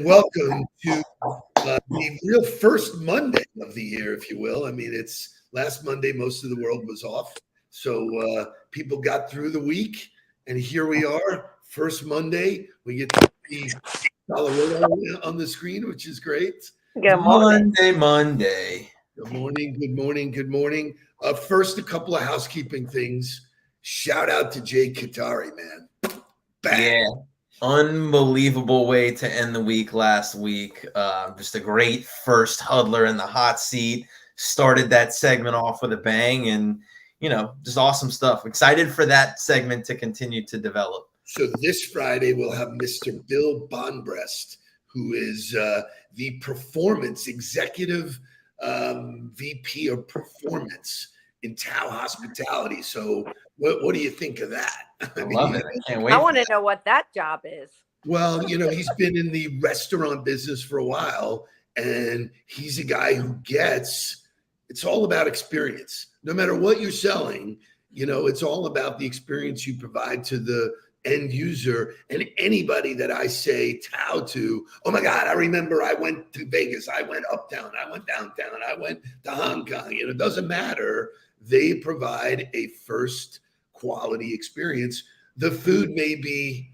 welcome to the real first Monday of the year, if you will. I mean, it's last Monday, most of the world was off. So people got through the week, and here we are, first Monday. We get to see Colorado on the screen, which is great. Good morning. Monday. Good morning, good morning, good morning. First, a couple of housekeeping things. Shout out to Jay Katari, man. Bang. Yeah. Unbelievable way to end the week last week. Just a great first huddler in the hot seat. Started that segment off with a bang, and just awesome stuff. Excited for that segment to continue to develop. So this Friday we'll have Mr. Bill Bonbrest, who is the performance executive VP of performance in Tao Hospitality. So what do you think of that? I love it. I can't wait. I want to know what that job is. Well, he's been in the restaurant business for a while, and he's a guy who it's all about experience. No matter what you're selling, it's all about the experience you provide to the end user. And anybody that I say Tao to, oh my God, I remember I went to Vegas, I went uptown, I went downtown, I went to Hong Kong. It doesn't matter. They provide a first quality experience. The food may be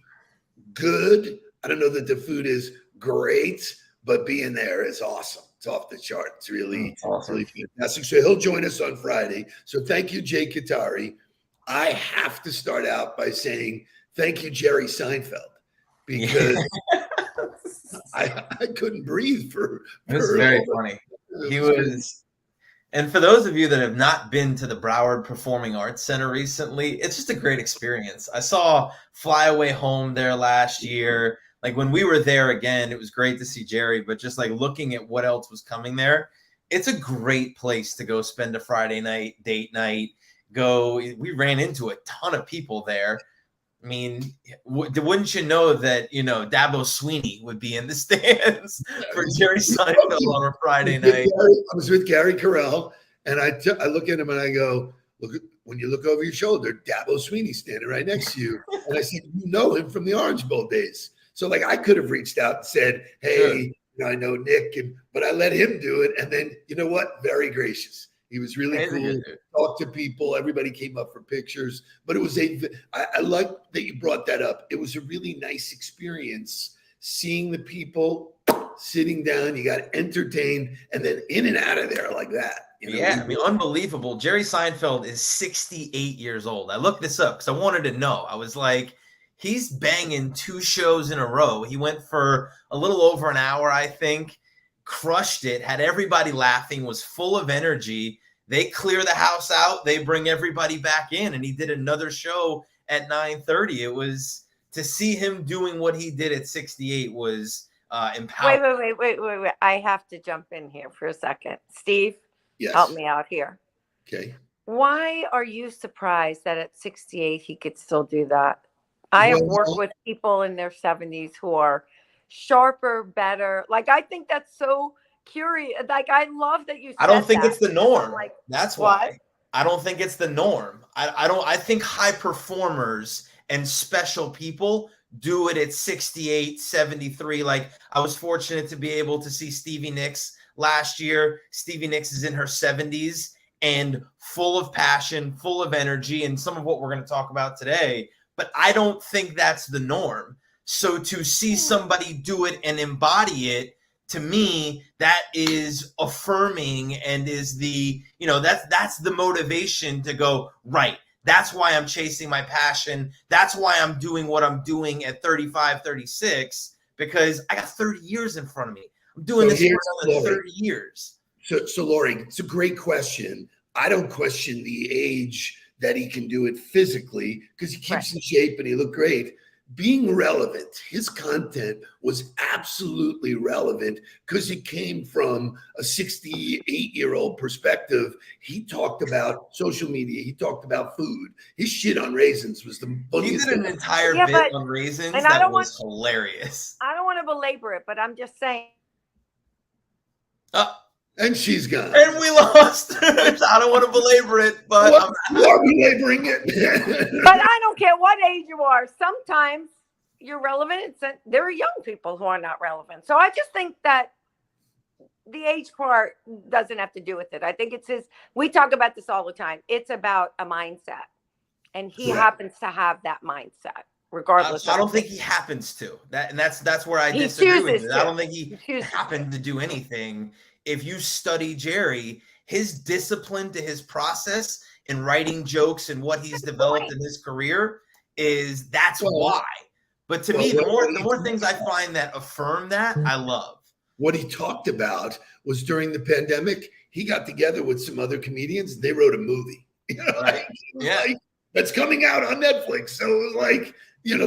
good. I don't know that the food is great, but being there is awesome. It's off the chart. It's really, awesome. Really fantastic. So he'll join us on Friday. So thank you, Jay Katari. I have to start out by saying thank you, Jerry Seinfeld, because I couldn't breathe for. It was very funny. He was. And for those of you that have not been to the Broward Performing Arts Center recently, it's just a great experience. I saw Fly Away Home there last year. Like when we were there again, it was great to see Jerry, but just like looking at what else was coming there, it's a great place to go spend a Friday night, date night. We ran into a ton of people there. I mean, wouldn't you know that, Dabo Sweeney would be in the stands for Jerry Seinfeld on a Friday night? I was with Gary Carell, and I look at him and I go, when you look over your shoulder, Dabo Sweeney standing right next to you. And I said, you know him from the Orange Bowl days. So like I could have reached out and said, hey, I know Nick, but I let him do it. And then, you know what? Very gracious. He was really cool. Talked to people. Everybody came up for pictures. But it was I like that you brought that up. It was a really nice experience seeing the people sitting down. You got entertained and then in and out of there like that. Yeah, I mean, unbelievable. Jerry Seinfeld is 68 years old. I looked this up because I wanted to know. I was like, he's banging 2 shows in a row. He went for a little over an hour, I think. Crushed it, had everybody laughing, was full of energy. They clear the house out, they bring everybody back in, and he did another show at 9:30. It was to see him doing what he did at 68 was empowering. Wait. I have to jump in here for a second. Steve, yes. Help me out here. Okay. Why are you surprised that at 68 he could still do that? I have worked with people in their 70s who are sharper, better. Like, I think that's so curious. Like, I love that you said I don't think that. it's the norm. Like, that's why. I don't think it's the norm. I think high performers and special people do it at 68, 73. Like, I was fortunate to be able to see Stevie Nicks last year. Stevie Nicks is in her 70s and full of passion, full of energy, and some of what we're going to talk about today. But I don't think that's the norm. So to see somebody do it and embody it, to me, that is affirming and is the, that's the motivation to go, right. That's why I'm chasing my passion. That's why I'm doing what I'm doing at 35, 36, because I got 30 years in front of me. I'm doing this for another 30 years. So Lori, it's a great question. I don't question the age that he can do it physically because he keeps in shape and he looked great. Being relevant, his content was absolutely relevant because he came from a 68-year-old perspective. He talked about social media. He talked about food. His shit on raisins was the funniest. He did an entire bit on raisins that was hilarious. I don't want to belabor it, but I'm just saying. And she's gone. And we lost. I don't want to belabor it, but you are belaboring it. But I don't care what age you are. Sometimes, you're relevant. There are young people who are not relevant. So I just think that the age part doesn't have to do with it. I think we talk about this all the time. It's about a mindset. And he happens to have that mindset, regardless. I don't think he happens to. That's where I disagree with you. I don't think he happened to do anything. If you study Jerry, his discipline to his process in writing jokes and what he's developed in his career that's why. But to me, the more things I find that affirm that, I love. What he talked about was during the pandemic, he got together with some other comedians. They wrote a movie. Right. Like, that's coming out on Netflix. So it was like, and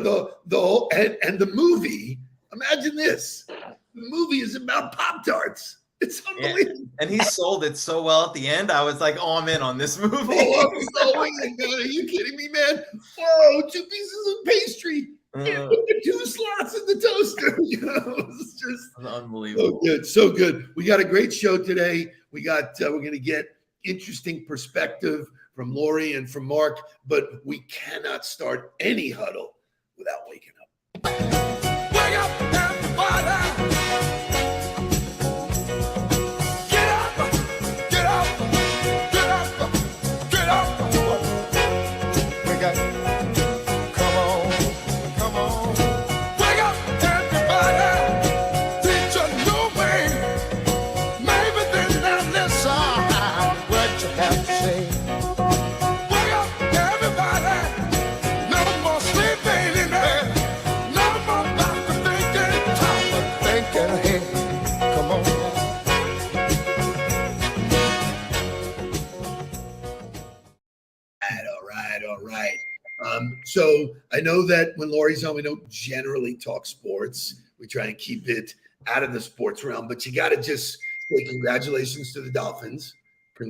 the movie, imagine this. The movie is about Pop-Tarts. It's unbelievable. Yeah. And he sold it so well at the end. I was like, I'm in on this movie. I'm so in, man. Are you kidding me, man? Oh, 2 pieces of pastry. Put 2 slots in the toaster. It's just unbelievable. So good. We got a great show today. We're going to get interesting perspective from Lori and from Mark, but we cannot start any huddle without waking up. Wake up, everybody! Get up! Get up! Get up! Get up! Wake up! Come on! Wake up, everybody! Teach a new way. Maybe then they'll listen what you have to say. All right. So I know that when Lori's on, we don't generally talk sports. We try and keep it out of the sports realm, but you got to just say congratulations to the Dolphins.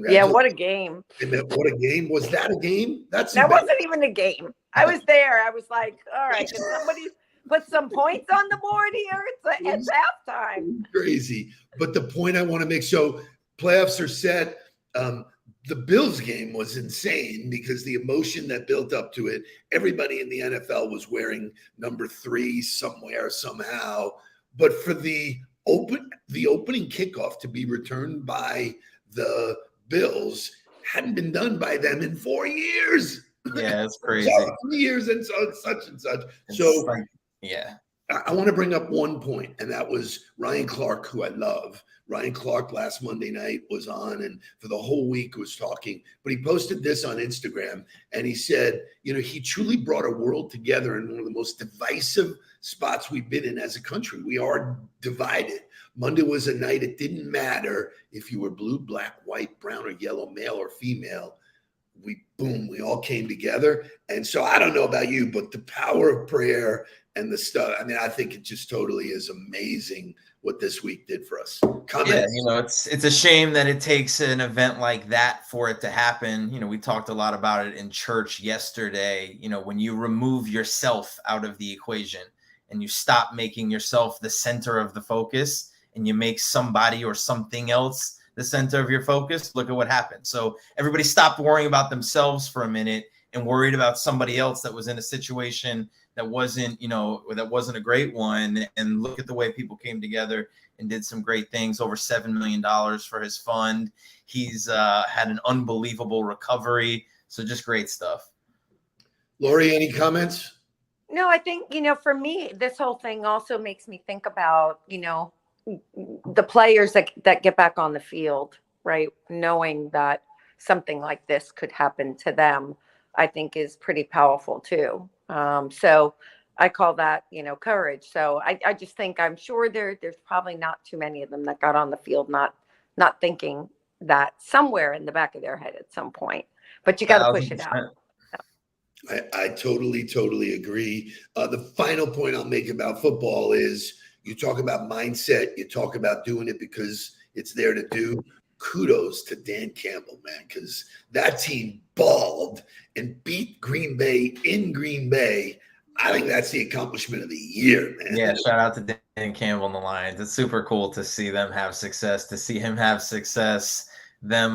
Yeah, what a game. What a game. Was that a game? That wasn't even a game. I was there. I was like, all right, can somebody put some points on the board here? It's halftime. Crazy. But the point I want to make, so playoffs are set. The Bills game was insane because the emotion that built up to it, everybody in the NFL was wearing number 3 somewhere, somehow. But for the opening kickoff to be returned by the Bills hadn't been done by them in 4 years. Yeah, it's crazy. 3 years and such and such. I want to bring up one point, and that was Ryan Clark, who I love. Ryan Clark last Monday night was on, and for the whole week was talking, but he posted this on Instagram, and he said, he truly brought a world together in one of the most divisive spots we've been in as a country. We are divided. Monday was a night, it didn't matter if you were blue, black, white, brown, or yellow, male or female. We all came together. And so I don't know about you, but the power of prayer and the stuff, I think it just totally is amazing what this week did for us. Comments? Yeah, it's a shame that it takes an event like that for it to happen. We talked a lot about it in church yesterday. When you remove yourself out of the equation and you stop making yourself the center of the focus and you make somebody or something else the center of your focus, look at what happened. So everybody stopped worrying about themselves for a minute and worried about somebody else that was in a situation that wasn't a great one. And look at the way people came together and did some great things. Over $7 million for his fund. He's had an unbelievable recovery. So just great stuff. Lori, any comments? No, I think, for me, this whole thing also makes me think about, the players that get back on the field, right? Knowing that something like this could happen to them, I think is pretty powerful too. So I call that, courage. So I just think, I'm sure there's probably not too many of them that got on the field, not thinking that somewhere in the back of their head at some point, but you got to push it out. I totally agree. The final point I'll make about football is you talk about mindset, you talk about doing it because it's there to do. Kudos to Dan Campbell, man, because that team balled and beat Green Bay in Green Bay. I think that's the accomplishment of the year, man. Yeah, shout out to Dan Campbell and the Lions. It's super cool to see them have success, to see him have success. I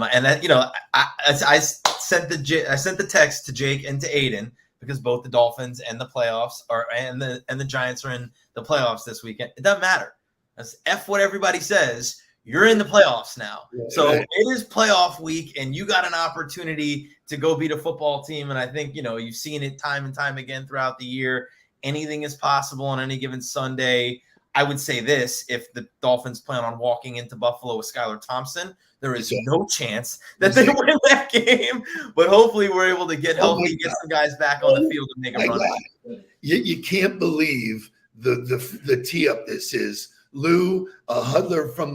sent the text to Jake and to Aiden because both the Dolphins and the playoffs and the Giants are in the playoffs this weekend. It doesn't matter. That's F what everybody says. You're in the playoffs now. So it is playoff week, and you got an opportunity to go beat a football team. And I think, you've seen it time and time again throughout the year. Anything is possible on any given Sunday. I would say this: if the Dolphins plan on walking into Buffalo with Skylar Thompson, there is no chance that they win that game. But hopefully we're able to get healthy, get some guys back on the field and make a run. You can't believe the tee up this is. Lou, a Huddler from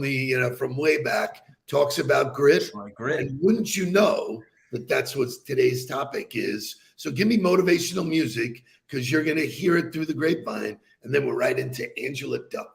from way back, talks about grit. And wouldn't you know that that's what today's topic is? So give me motivational music, because you're going to hear it through the grapevine. And then we're right into Angela Duckworth.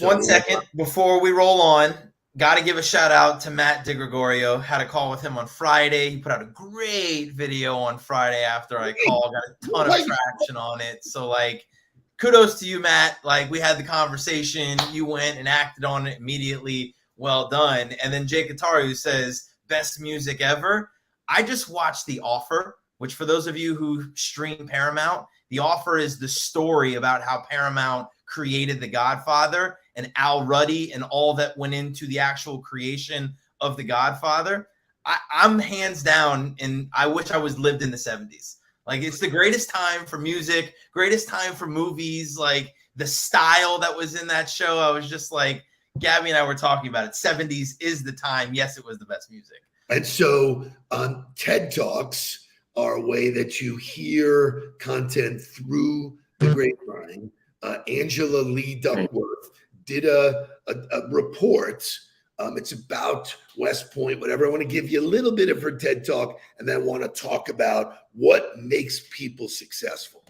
One second before we roll on, got to give a shout out to Matt DiGregorio. Had a call with him on Friday. He put out a great video on Friday after I called. Got a ton of traction on it. So, kudos to you, Matt. We had the conversation. You went and acted on it immediately. Well done. And then Jake Ataru says, best music ever. I just watched The Offer, which for those of you who stream Paramount, The Offer is the story about how Paramount created The Godfather and Al Ruddy and all that went into the actual creation of The Godfather. I'm hands down, and I wish I was lived in the 70s. It's the greatest time for music, greatest time for movies, the style that was in that show. I was just Gabby and I were talking about it. 70s is the time. Yes, it was the best music. And so TED Talks are a way that you hear content through the grapevine. Angela Lee Duckworth did a report. It's about West Point, whatever. I want to give you a little bit of her TED Talk, and then I want to talk about what makes people successful.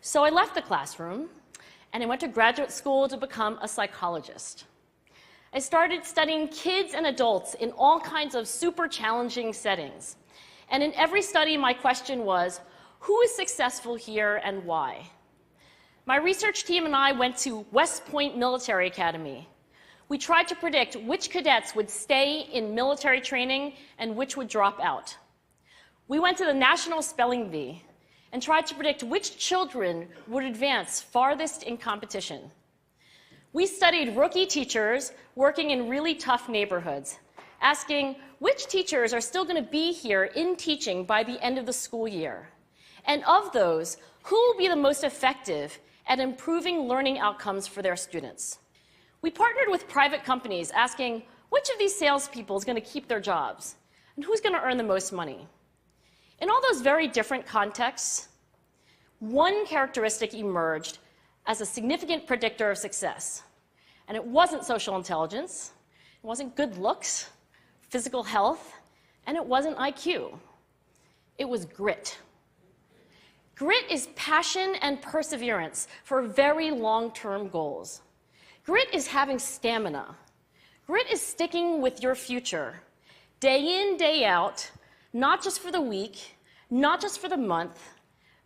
So I left the classroom, and I went to graduate school to become a psychologist. I started studying kids and adults in all kinds of super challenging settings. And in every study, my question was, who is successful here and why? My research team and I went to West Point Military Academy. We tried to predict which cadets would stay in military training and which would drop out. We went to the National Spelling Bee and tried to predict which children would advance farthest in competition. We studied rookie teachers working in really tough neighborhoods, asking which teachers are still going to be here in teaching by the end of the school year. And of those, who will be the most effective at improving learning outcomes for their students? We partnered with private companies asking which of these salespeople is going to keep their jobs and who's going to earn the most money. In all those very different contexts, one characteristic emerged as a significant predictor of success. And it wasn't social intelligence, it wasn't good looks, physical health, and it wasn't IQ. It was grit. Grit is passion and perseverance for very long-term goals. Grit is having stamina. Grit is sticking with your future, day in, day out, not just for the week, not just for the month,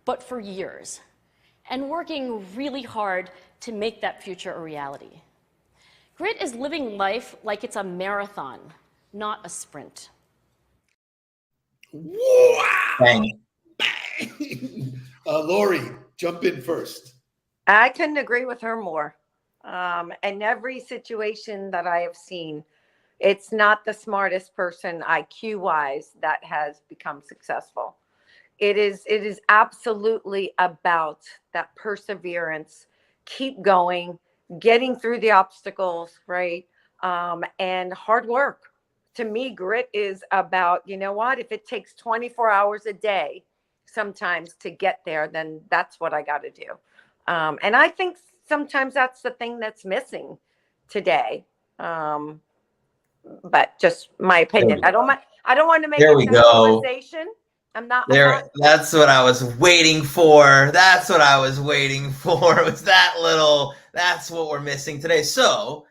but for years, and working really hard to make that future a reality. Grit is living life like it's a marathon, not a sprint. Wow! Bang. Bang. Lori, jump in first. I couldn't agree with her more. In every situation that I have seen, it's not the smartest person IQ wise that has become successful. It is absolutely about that perseverance, keep going, getting through the obstacles, right? And hard work. To me, grit is about, you know what, if it takes 24 hours a day sometimes to get there, then that's what I got to do. And I think sometimes that's the thing that's missing today. But just my opinion. I don't want to make There a we go. generalization. I'm not. That's what I was waiting for. That's what I was waiting for. It was that little. That's what we're missing today. So,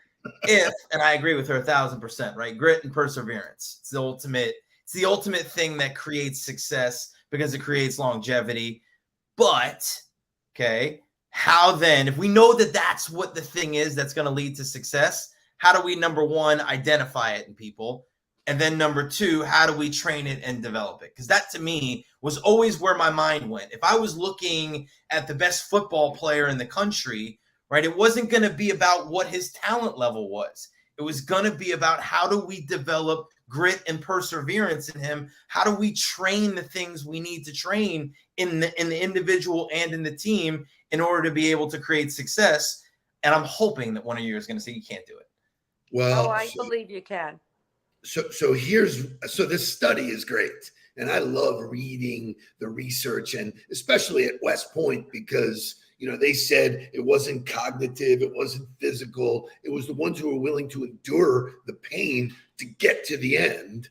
and I agree with her 1,000%. Right, grit and perseverance. It's the ultimate. It's the ultimate thing that creates success because it creates longevity. But okay, how then? If we know that that's what the thing is that's going to lead to success, how do we, number one, identify it in people? And then number two, how do we train it and develop it? Because that to me was always where my mind went. If I was looking at the best football player in the country, right, it wasn't going to be about what his talent level was. It was going to be about how do we develop grit and perseverance in him? How do we train the things we need to train in the individual and in the team in order to be able to create success? And I'm hoping that one of you is going to say you can't do it. Well, I believe you can. So this study is great. And I love reading the research, and especially at West Point, because, they said it wasn't cognitive, it wasn't physical. It was the ones who were willing to endure the pain to get to the end.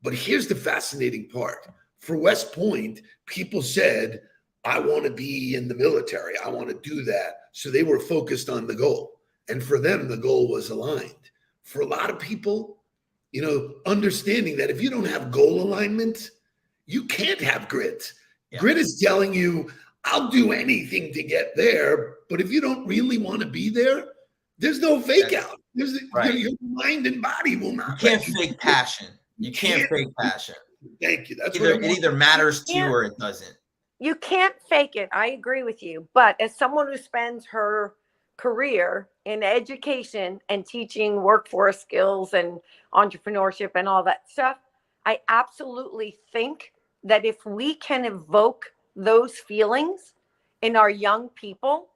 But here's the fascinating part. For West Point, people said, I want to be in the military. I want to do that. So they were focused on the goal. And for them, the goal was aligned. For a lot of people, understanding that if you don't have goal alignment, you can't have grit. Yeah. Grit is telling you, I'll do anything to get there. But if you don't really want to be there, there's no fake out. Right. Your mind and body will not. You can't fake passion. You can't fake passion. Thank you. That's it either matters to you or it doesn't. You can't fake it. I agree with you. But as someone who spends her career in education and teaching workforce skills and entrepreneurship and all that stuff, I absolutely think that if we can evoke those feelings in our young people,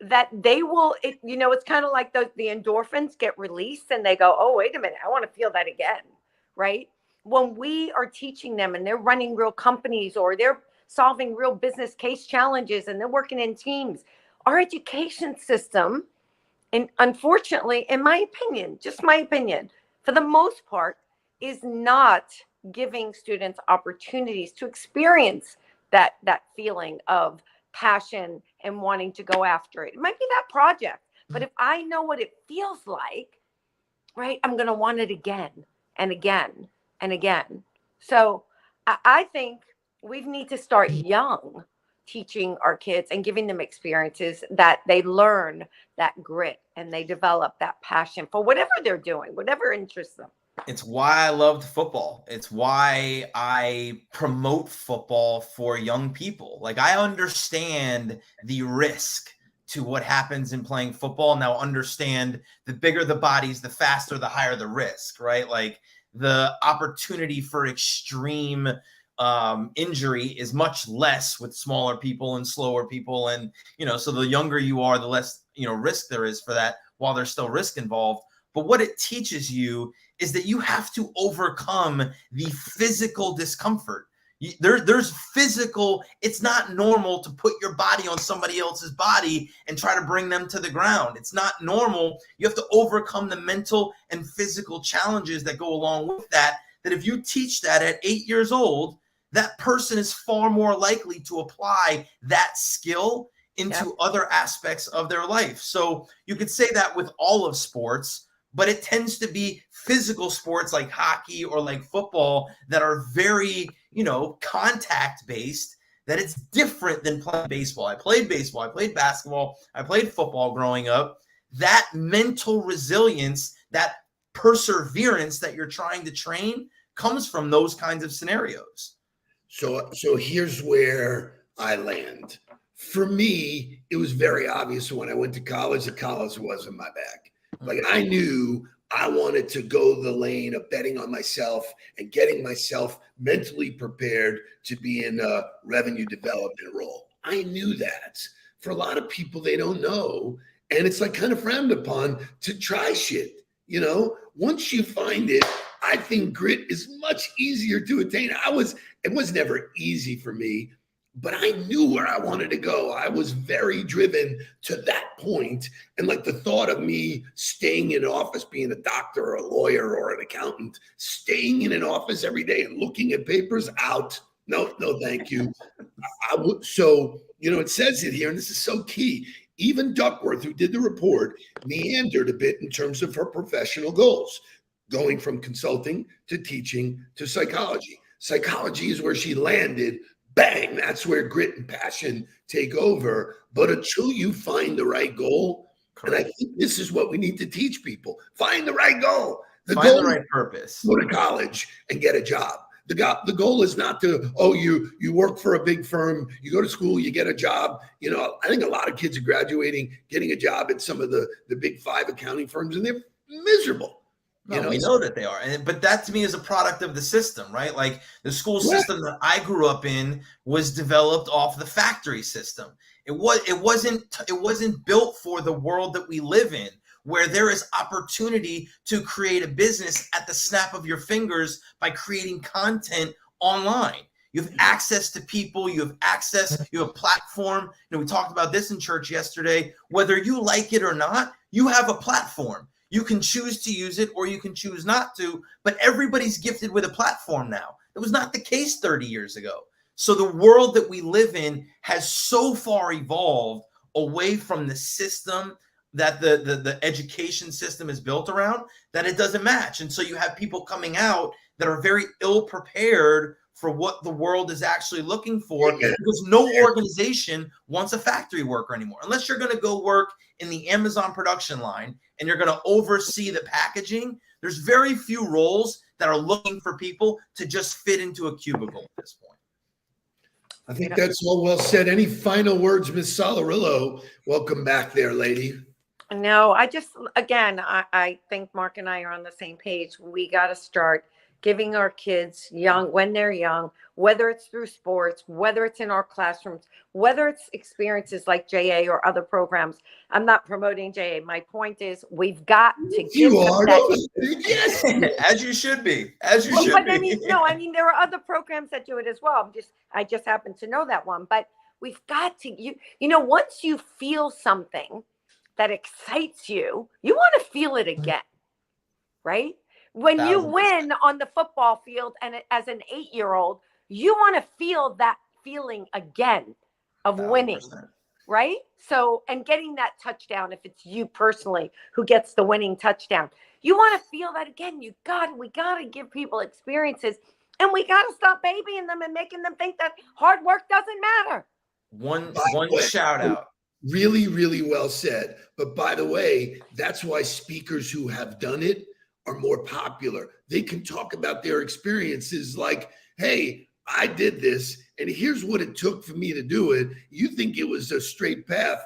that they will, it's kind of like the endorphins get released and they go, oh, wait a minute, I want to feel that again, right? When we are teaching them and they're running real companies or they're solving real business case challenges and they're working in teams, our education system, and unfortunately, in my opinion, just my opinion, for the most part, is not giving students opportunities to experience that feeling of passion and wanting to go after it. It might be that project, but if I know what it feels like, right, I'm going to want it again and again and again. So I think we need to start young, teaching our kids and giving them experiences that they learn that grit and they develop that passion for whatever they're doing, whatever interests them. It's why I loved football. It's why I promote football for young people. Like, I understand the risk to what happens in playing football. Now, understand the bigger the bodies, the faster, the higher the risk, right? Like, the opportunity for extreme injury is much less with smaller people and slower people. And, so the younger you are, the less, risk there is for that, while there's still risk involved. But what it teaches you is that you have to overcome the physical discomfort. There's physical, it's not normal to put your body on somebody else's body and try to bring them to the ground. It's not normal. You have to overcome the mental and physical challenges that go along with that if you teach that at 8 years old, that person is far more likely to apply that skill into other aspects of their life. So you could say that with all of sports, but it tends to be physical sports like hockey or like football that are very, contact based, that it's different than playing baseball. I played baseball, I played basketball, I played football growing up. That mental resilience, that perseverance that you're trying to train comes from those kinds of scenarios. So here's where I land? For me, it was very obvious when I went to college that college wasn't my bag. Like I knew I wanted to go the lane of betting on myself and getting myself mentally prepared to be in a revenue development role. I knew that. For a lot of people, they don't know. And it's like kind of frowned upon to try shit. You know, once you find it, I think grit is much easier to attain. It was never easy for me, but I knew where I wanted to go. I was very driven to that point. And like the thought of me staying in an office, being a doctor or a lawyer or an accountant, staying in an office every day and looking at papers, out. No, thank you. So, you know, it says it here, and this is so key. Even Duckworth, who did the report, meandered a bit in terms of her professional goals, going from consulting to teaching to psychology. Psychology is where she landed. Bang, that's where grit and passion take over. But until you find the right goal, and I think this is what we need to teach people, find the right goal. Find the right purpose. Go to college and get a job. The goal is not to, you work for a big firm, you go to school, you get a job. You know, I think a lot of kids are graduating, getting a job at some of the big 5 accounting firms, and they're miserable. No, we know that they are. But that to me is a product of the system, right? Like the school system that I grew up in was developed off the factory system. It wasn't built for the world that we live in, where there is opportunity to create a business at the snap of your fingers by creating content online. You have access to people, you have platform. You know, we talked about this in church yesterday. Whether you like it or not, you have a platform. You can choose to use it or you can choose not to, but everybody's gifted with a platform now. It was not the case 30 years ago. So the world that we live in has so far evolved away from the system that the education system is built around that it doesn't match. And so you have people coming out that are very ill prepared for what the world is actually looking for, because no organization wants a factory worker anymore. Unless you're going to go work in the Amazon production line and you're going to oversee the packaging, there's very few roles that are looking for people to just fit into a cubicle at this point. I think that's all well said. Any final words, Ms. Solarillo? Welcome back there, lady. No, I think Mark and I are on the same page. We got to start giving our kids when they're young, whether it's through sports, whether it's in our classrooms, whether it's experiences like JA or other programs. I'm not promoting JA. My point is we've got to give them that. Yes. As you should be. As you should be. I mean, there are other programs that do it as well. I just happen to know that one. But we've got to, once you feel something that excites you, you want to feel it again, right? When you win on the football field and as an 8-year-old, you want to feel that feeling again of winning, right? So, and getting that touchdown, if it's you personally who gets the winning touchdown, you want to feel that again. We got to give people experiences, and we got to stop babying them and making them think that hard work doesn't matter. One shout out. Really, really well said. But by the way, that's why speakers who have done it are more popular. They can talk about their experiences like, hey, I did this, and here's what it took for me to do it. You think it was a straight path.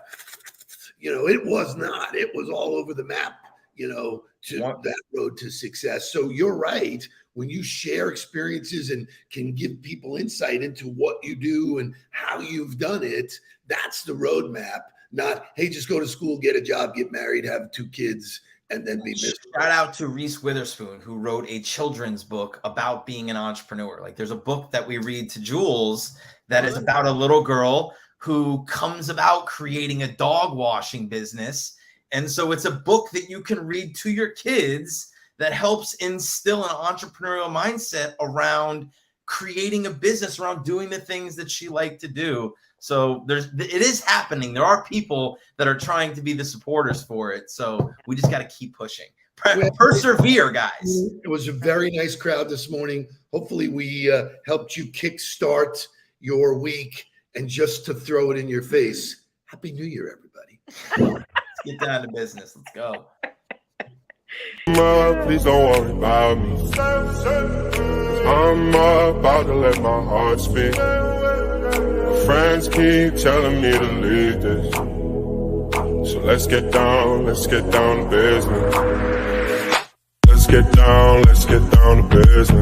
It was not. It was all over the map, to that road to success. So you're right. When you share experiences and can give people insight into what you do and how you've done it, that's the roadmap. Not, hey, just go to school, get a job, get married, have 2 kids, and then be miserable. Shout out to Reese Witherspoon, who wrote a children's book about being an entrepreneur. Like there's a book that we read to Jules that is about a little girl who comes about creating a dog washing business. And so it's a book that you can read to your kids that helps instill an entrepreneurial mindset around creating a business, around doing the things that she liked to do. So it is happening. There are people that are trying to be the supporters for it. So we just got to keep pushing. Persevere, guys. It was a very nice crowd this morning. Hopefully we helped you kickstart your week. And just to throw it in your face, Happy New Year, everybody. Let's get down to business. Let's go. Please don't worry about me. I'm about to let my heart speak. friends keep telling me to leave this. So let's get down to business. Let's get down to business.